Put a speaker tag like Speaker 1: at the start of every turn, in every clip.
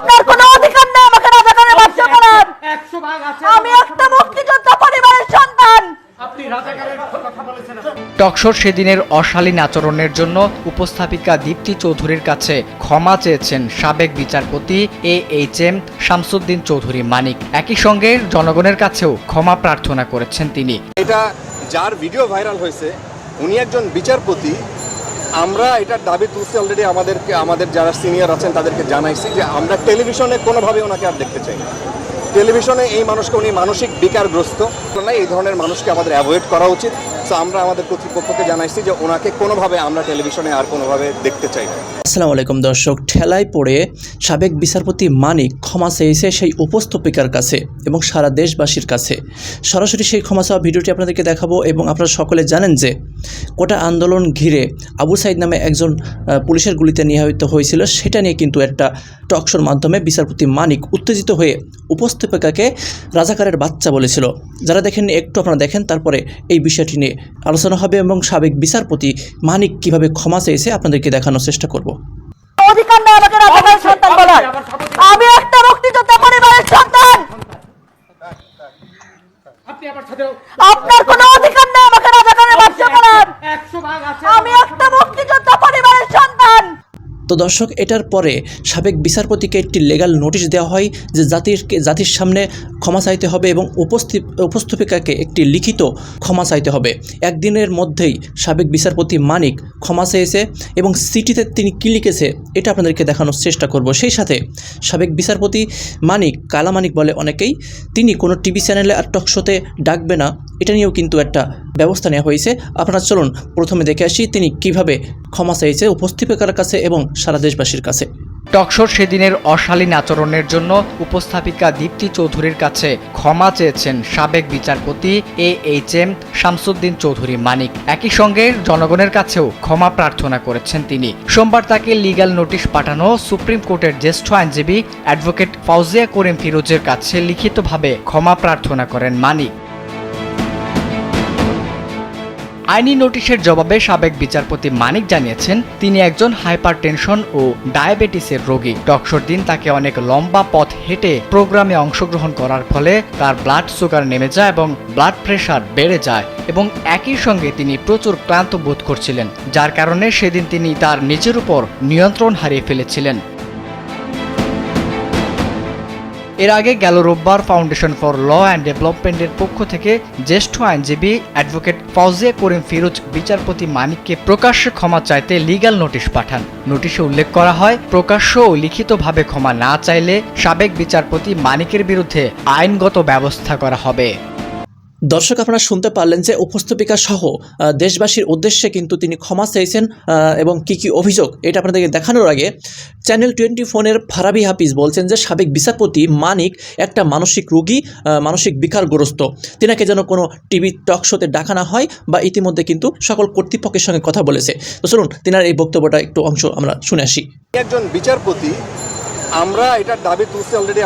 Speaker 1: আপনার কোনো অধিকার নেই আমাকে রাজাকারের ব্যবসা করার। আমি একটা মুক্তিযোদ্ধা পরিবারের সন্তান।
Speaker 2: টকশোর সেদিনের অশালীন আচরণের জন্য উপস্থাপিকা দীপ্তি চৌধুরীর কাছে ক্ষমা চেয়েছেন সাবেক বিচারপতি AHM শামসুদ্দিন চৌধুরী মানিক। একই সঙ্গে জনগণের কাছেও ক্ষমা প্রার্থনা করেছেন তিনি।
Speaker 3: এটা যার ভিডিও ভাইরাল হয়েছে উনি একজন বিচারপতি। আমরা এটার দাবি তুলছি অলরেডি আমাদের যারা সিনিয়র আছেন তাদেরকে জানাইছি যে আমরা টেলিভিশনে কোনোভাবে ওনাকে আর দেখতে চাই না। টেলিভিশনে এই মানুষকে উনি মানসিক বিকারগ্রস্ত, এই ধরনের মানুষকে আমাদের অ্যাভয়েড করা উচিত। সো আমরা আমাদের কর্তৃপক্ষকে জানাইছি যে ওনাকে কোনোভাবে আমরা টেলিভিশনে আর কোনোভাবে দেখতে চাই না।
Speaker 4: আসসালামু আলাইকুম দর্শক, ঠেলায় পড়ে সাবেক বিচারপতি মানিক ক্ষমা চেয়েছে সেই উপস্থাপিকার কাছে এবং সারা দেশবাসীর কাছে। সরাসরি সেই ক্ষমা চাওয়া ভিডিওটি আপনাদেরকে দেখাবো এবং আপনারা সকলে জানেন যে কোটা আন্দোলন ঘিরে আবু সাইদ নামে একজন পুলিশের গুলিতে নিহত হয়েছিল, সেটা নিয়ে কিন্তু একটা টকশোর মাধ্যমে বিচারপতি মানিক উত্তেজিত হয়ে উপস্থাপিকাকে রাজাকারের বাচ্চা বলেছিল। যারা দেখেননি একটু আপনারা দেখেন, তারপরে এই বিষয়টি নিয়ে আলোচনা হবে এবং সাবেক বিচারপতি মানিক কিভাবে ক্ষমা চেয়েছে আপনাদেরকে দেখানোর চেষ্টা করব।
Speaker 1: অধিকার নেই আমাকে রাজাকারের সন্তান বলার। আমি একটা মুক্তিযোদ্ধা পরিবারের সন্তান। আপনার কোনো অধিকার নেই আমাকে রাজাকারের ব্যবসা করার। আমি একটা মুক্তিযোদ্ধা পরিবারের সন্তান।
Speaker 4: তো দর্শক, এটার পরে সাবেক বিচারপতিকে একটি লিগ্যাল নোটিশ দেওয়া হয় যে জাতির সামনে ক্ষমা চাইতে হবে এবং উপস্থাপিকাকে একটি লিখিত ক্ষমা চাইতে হবে। একদিনের মধ্যেই সাবেক বিচারপতি মানিক ক্ষমা চেয়েছে এবং চিঠিতে তিনি কী লিখেছে এটা আপনাদেরকে দেখানোর চেষ্টা করব। সেই সাথে সাবেক বিচারপতি মানিক, কালা মানিক বলে অনেকেই, তিনি কোনো টিভি চ্যানেলে আর টকশোতে ডাকবে না, এটা নিয়েও কিন্তু একটা ব্যবস্থা নেওয়া হয়েছে। আপনারা চলুন প্রথমে দেখে আসি তিনি কিভাবে ক্ষমা চাইছে উপস্থাপিকার কাছে এবং সারা দেশবাসীর কাছে।
Speaker 2: টকশোর সেদিনের অশালীন আচরণের জন্য উপস্থাপিকা দীপ্তি চৌধুরীর কাছে ক্ষমা চেয়েছেন সাবেক বিচারপতি AHM শামসুদ্দিন চৌধুরী মানিক। একই সঙ্গে জনগণের কাছেও ক্ষমা প্রার্থনা করেছেন তিনি। সোমবার তাকে লিগ্যাল নোটিশ পাঠানো সুপ্রিম কোর্টের জ্যেষ্ঠ আইনজীবী অ্যাডভোকেট ফাউজিয়া করিম ফিরোজের কাছে লিখিতভাবে ক্ষমা প্রার্থনা করেন মানিক। আইনি নোটিশের জবাবে সাবেক বিচারপতি মানিক জানিয়েছেন তিনি একজন হাইপারটেনশন ও ডায়াবেটিসের রোগী। টকশোর দিন তাকে অনেক লম্বা পথ হেঁটে প্রোগ্রামে অংশগ্রহণ করার ফলে তার ব্লাড সুগার নেমে যায় এবং ব্লাড প্রেশার বেড়ে যায় এবং একই সঙ্গে তিনি প্রচুর ক্লান্ত বোধ করছিলেন, যার কারণে সেদিন তিনি তার নিজের উপর নিয়ন্ত্রণ হারিয়ে ফেলেছিলেন। এর আগে গেল রোববার ফাউন্ডেশন ফর ল অ্যান্ড ডেভেলপমেন্টের পক্ষ থেকে জ্যেষ্ঠ আইনজীবী অ্যাডভোকেট ফাউজিয়া করিম ফিরোজ বিচারপতি মানিককে প্রকাশ্যে ক্ষমা চাইতে লিগ্যাল নোটিশ পাঠান। নোটিশে উল্লেখ করা হয়, প্রকাশ্য ও লিখিতভাবে ক্ষমা না চাইলে সাবেক বিচারপতি মানিকের বিরুদ্ধে আইনগত ব্যবস্থা করা হবে।
Speaker 4: দর্শক, আপনারা শুনতে পারলেন যে উপস্থাপিকা সহ দেশবাসীর উদ্দেশ্যে কিন্তু তিনি ক্ষমা চেয়েছেন এবং কি কি অভিযোগ এটা আপনাদেরকে দেখানোর আগে চ্যানেল 24 ফারাবি হাফিজ বলছেন যে সাবেক বিচারপতি মানিক একটা মানসিক রোগী, মানসিক বিকারগ্রস্ত। তিনাকে যেন কোনো টিভি টক শোতে ডাকা না হয় বা ইতিমধ্যে কিন্তু সকল কর্তৃপক্ষের সঙ্গে কথা বলেছে। তো চলুন তিনার এই বক্তব্যটা একটু অংশ আমরা শুনে আসি।
Speaker 3: একজন বিচারপতি, আমরা এটার দাবি তুলছি অলরেডি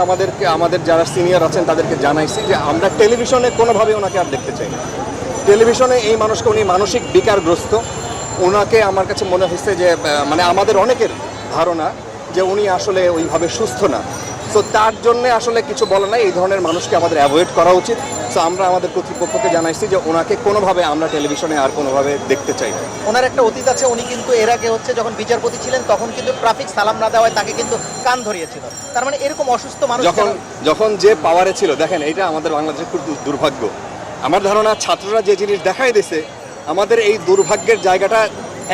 Speaker 3: আমাদের যারা সিনিয়র আছেন তাদেরকে জানাইছি যে আমরা টেলিভিশনে কোনোভাবে ওনাকে আর দেখতে চাই না। টেলিভিশনে এই মানুষকে উনি মানসিক বিকারগ্রস্ত। ওনাকে আমার কাছে মনে হচ্ছে যে মানে আমাদের অনেকের ধারণা যে উনি আসলে ওইভাবে সুস্থ না। সো তার জন্যে আসলে কিছু বলা নাই, এই ধরনের মানুষকে আমাদের অ্যাভয়েড করা উচিত। সো আমরা আমাদের কর্তৃপক্ষকে জানাইছি যে ওনাকে কোনোভাবে আমরা টেলিভিশনে আর কোনোভাবে দেখতে চাই না।
Speaker 5: ওনার একটা অতীত আছে, উনি কিন্তু এর আগে যখন বিচারপতি ছিলেন তখন কিন্তু ট্রাফিক সালাম না দেওয়ায় তাকে কিন্তু কান ধরিয়েছিল। তার মানে এরকম অসুস্থ মানুষ
Speaker 3: যখন যে পাওয়ারে ছিল, দেখেন এটা আমাদের বাংলাদেশের খুব দুর্ভাগ্য। আমার ধারণা ছাত্ররা যে জিনিস দেখাই দিছে আমাদের এই দুর্ভাগ্যের জায়গাটা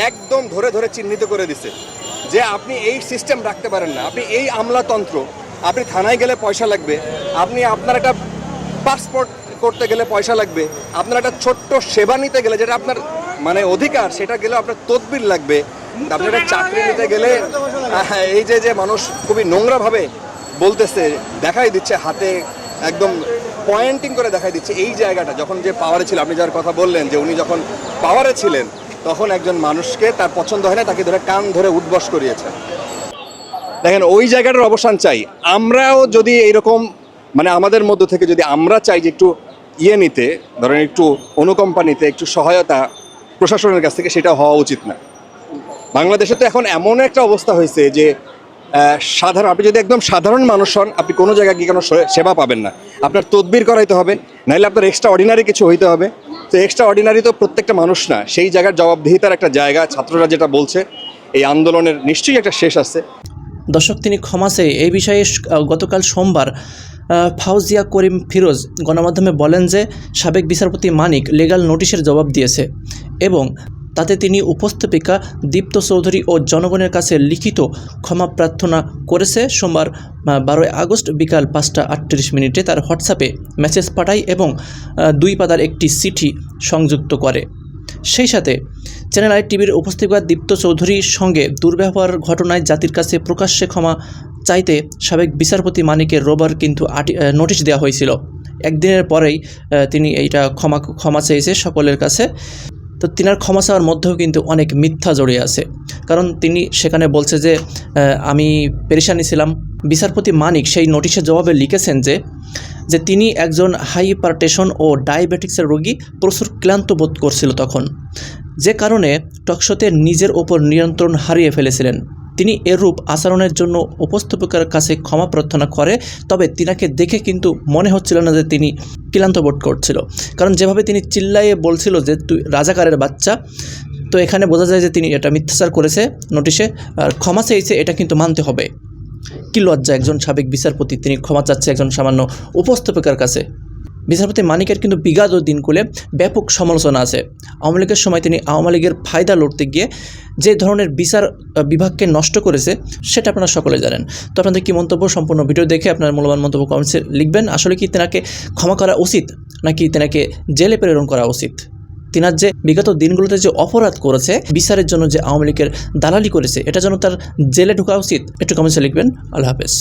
Speaker 3: একদম ধরে ধরে চিহ্নিত করে দিছে যে আপনি এই সিস্টেম রাখতে পারেন না, আপনি এই আমলাতন্ত্র, আপনি থানায় গেলে পয়সা লাগবে, আপনি আপনার একটা পাসপোর্ট করতে গেলে পয়সা লাগবে, আপনার একটা ছোট্ট সেবা নিতে গেলে যেটা আপনার মানে অধিকার সেটা গেলে আপনার তদবির লাগবে, আপনার একটা চাকরি নিতে গেলে এই যে মানুষ খুবই নোংরাভাবে বলতেছে, দেখাই দিচ্ছে হাতে একদম পয়েন্টিং করে দেখাই দিচ্ছে এই জায়গাটা। যখন যে পাওয়ারে ছিল, আপনি যার কথা বললেন যে উনি যখন পাওয়ারে ছিলেন তখন একজন মানুষকে তার পছন্দ হয় না, তাকে ধরে কান ধরে উদ্বস করিয়েছেন। দেখেন ওই জায়গাটার অবসান চাই। আমরাও যদি এইরকম মানে আমাদের মধ্য থেকে যদি আমরা চাই যে একটু নিতে, ধরেন একটু অনুকম্পা নিতে, একটু সহায়তা প্রশাসনের কাছ থেকে, সেটা হওয়া উচিত না। বাংলাদেশে তো এখন এমন একটা অবস্থা হয়েছে যে সাধারণ, আপনি যদি একদম সাধারণ মানুষ হন, আপনি কোনো জায়গায় গিয়ে কোনো সেবা পাবেন না। আপনার তদবির করাইতে হবে, নাহলে আপনার এক্সট্রা অর্ডিনারি কিছু হইতে হবে। তো এক্সট্রা অর্ডিনারি তো প্রত্যেকটা মানুষ না, সেই জায়গার জবাবদিহিতার একটা জায়গা। ছাত্ররা যেটা বলছে, এই আন্দোলনের নিশ্চয়ই একটা শেষ আছে।
Speaker 4: দর্শক, তিনি ক্ষমা চেয়ে এই বিষয়ে গতকাল সোমবার ফাউজিয়া করিম ফিরোজ গণমাধ্যমে বলেন যে সাবেক বিচারপতি মানিক লিগ্যাল নোটিশের জবাব দিয়েছে এবং তাতে তিনি উপস্থাপিকা দীপ্ত চৌধুরী ও জনগণের কাছে লিখিত ক্ষমা প্রার্থনা করেছে। সোমবার 12 আগস্ট বিকাল 5:38 তার হোয়াটসঅ্যাপে মেসেজ পাঠায় এবং 2 পাতার একটি চিঠি সংযুক্ত করে। সেই সাথে চ্যানেল আই টিভির উপস্থাপিকা দীপ্ত চৌধুরীর সঙ্গে দুর্ব্যবহার ঘটনায় জাতির কাছে প্রকাশ্যে ক্ষমা চাইতে সাবেক বিচারপতি মানিকের রোববার কিন্তু নোটিশ দেওয়া হয়েছিল। একদিনের পরেই তিনি এইটা ক্ষমা চেয়েছে সকলের কাছে। তো তিনার ক্ষমা চাওয়ার মধ্যেও কিন্তু অনেক মিথ্যা জড়িয়ে আছে, কারণ তিনি সেখানে বলছে যে আমি পেরেশানি ছিলাম। বিচারপতি মানিক সেই নোটিশের জবাবে লিখেছেন যে তিনি একজন হাইপারটেনশন ও ডায়াবেটিক্সের রোগী, প্রচুর ক্লান্ত বোধ করছিল তখন, যে কারণে টকশোতে নিজের ওপর নিয়ন্ত্রণ হারিয়ে ফেলেছিলেন। তিনি এরূপ আচরণের জন্য উপস্থাপিকার কাছে ক্ষমা প্রার্থনা করে, তবে তিনাকে দেখে কিন্তু মনে হচ্ছিল না যে তিনি ক্লান্ত বোধ করছিল, কারণ যেভাবে তিনি চিল্লাইয়ে বলছিল যে তুই রাজাকারের বাচ্চা। তো এখানে বোঝা যায় যে তিনি এটা মিথ্যাচার করেছে নোটিশে, আর ক্ষমা চেয়েছে, এটা কিন্তু মানতে হবে। কী লজ্জা, একজন সাবেক বিচারপতি তিনি ক্ষমা চাচ্ছে একজন সামান্য উপস্থাপিকার কাছে। বিচারপতি মানিকের কিন্তু বিগত দিনগুলো ব্যাপক সমালোচনা আছে। আওয়ামী লীগের সময় তিনি আওয়ামী লীগের ফায়দা লড়তে গিয়ে যে ধরনের বিচার বিভাগকে নষ্ট করেছে সেটা আপনারা সকলে জানেন। তো আপনাদের কী মন্তব্য, সম্পূর্ণ ভিডিও দেখে আপনার মূল্যবান মন্তব্য কমেন্টসে লিখবেন। আসলে কি তেনাকে ক্ষমা করা উচিত নাকি তেনাকে জেলে প্রেরণ করা উচিত? তিনার যে বিগত দিনগুলোতে যে অপরাধ করেছে, বিচারের জন্য যে আওয়ামী লীগের দালালি করেছে, এটা যেন তার জেলে ঢোকা উচিত, একটু কমেন্টসে লিখবেন। আল্লাহ হাফেজ।